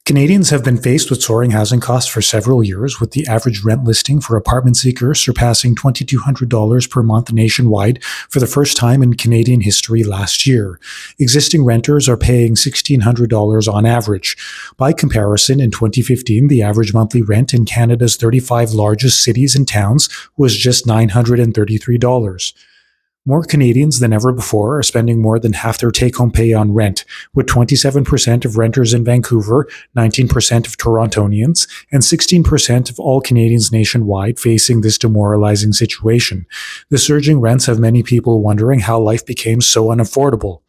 Canadians have been faced with soaring housing costs for several years, with the average rent listing for apartment seekers surpassing $2,200 per month nationwide for the first time in Canadian history last year. Existing renters are paying $1,600 on average. By comparison, in 2015, the average monthly rent in Canada's 35 largest cities and towns was just $933. More Canadians than ever before are spending more than half their take-home pay on rent, with 27% of renters in Vancouver, 19% of Torontonians, and 16% of all Canadians nationwide facing this demoralizing situation. The surging rents have many people wondering how life became so unaffordable.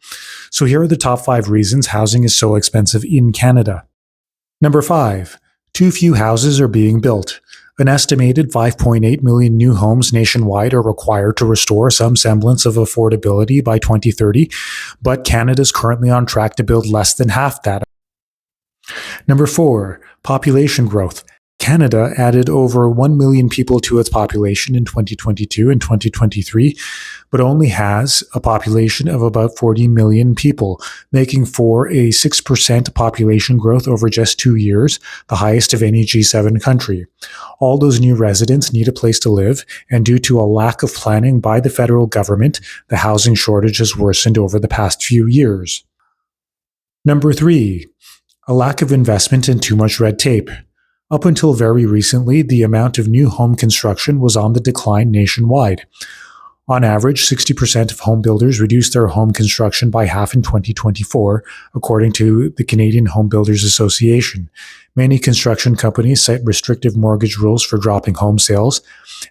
So here are the top 5 reasons housing is so expensive in Canada. Number 5. Too few houses are being built. An estimated 5.8 million new homes nationwide are required to restore some semblance of affordability by 2030, but Canada is currently on track to build less than half that. Number 4. Population growth. Canada added over 1 million people to its population in 2022 and 2023, but only has a population of about 40 million people, making for a 6% population growth over just 2 years, the highest of any G7 country. All those new residents need a place to live, and due to a lack of planning by the federal government, the housing shortage has worsened over the past few years. Number 3. A lack of investment and too much red tape. Up until very recently, the amount of new home construction was on the decline nationwide. On average, 60% of home builders reduced their home construction by half in 2024, according to the Canadian Home Builders Association. Many construction companies cite restrictive mortgage rules for dropping home sales.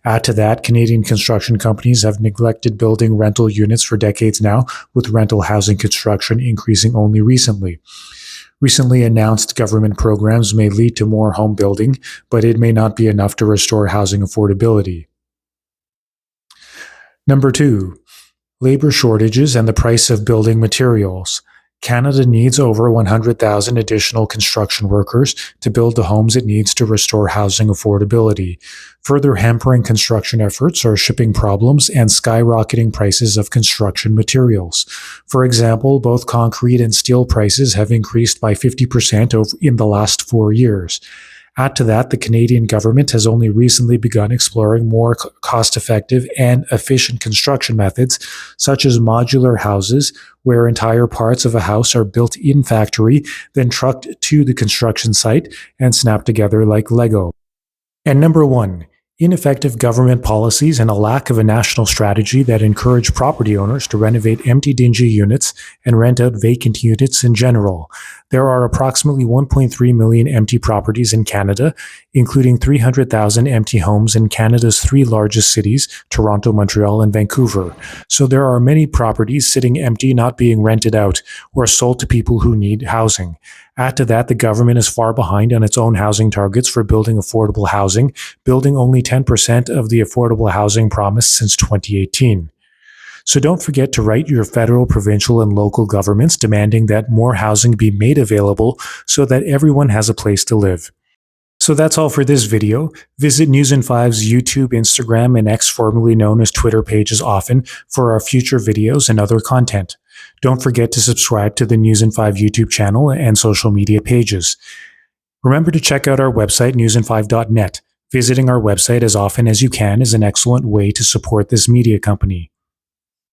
Add to that, Canadian construction companies have neglected building rental units for decades now, with rental housing construction increasing only recently. Recently announced government programs may lead to more home building, but it may not be enough to restore housing affordability. Number 2. Labor shortages and the price of building materials. Canada needs over 100,000 additional construction workers to build the homes it needs to restore housing affordability. Further hampering construction efforts are shipping problems and skyrocketing prices of construction materials. For example, both concrete and steel prices have increased by 50% in the last 4 years. Add to that, the Canadian government has only recently begun exploring more cost-effective and efficient construction methods, such as modular houses, where entire parts of a house are built in factory, then trucked to the construction site and snapped together like Lego. And number 1. Ineffective government policies and a lack of a national strategy that encourage property owners to renovate empty, dingy units and rent out vacant units in general. There are approximately 1.3 million empty properties in Canada, including 300,000 empty homes in Canada's 3 largest cities, Toronto, Montreal, and Vancouver. So there are many properties sitting empty, not being rented out or sold to people who need housing. Add to that, the government is far behind on its own housing targets for building affordable housing, building only 10% of the affordable housing promised since 2018. So don't forget to write your federal, provincial, and local governments demanding that more housing be made available so that everyone has a place to live. So that's all for this video. Visit News in 5's YouTube, Instagram, and X, formerly known as Twitter pages often for our future videos and other content. Don't forget to subscribe to the News in 5 YouTube channel and social media pages. Remember to check out our website, newsin5.net. Visiting our website as often as you can is an excellent way to support this media company.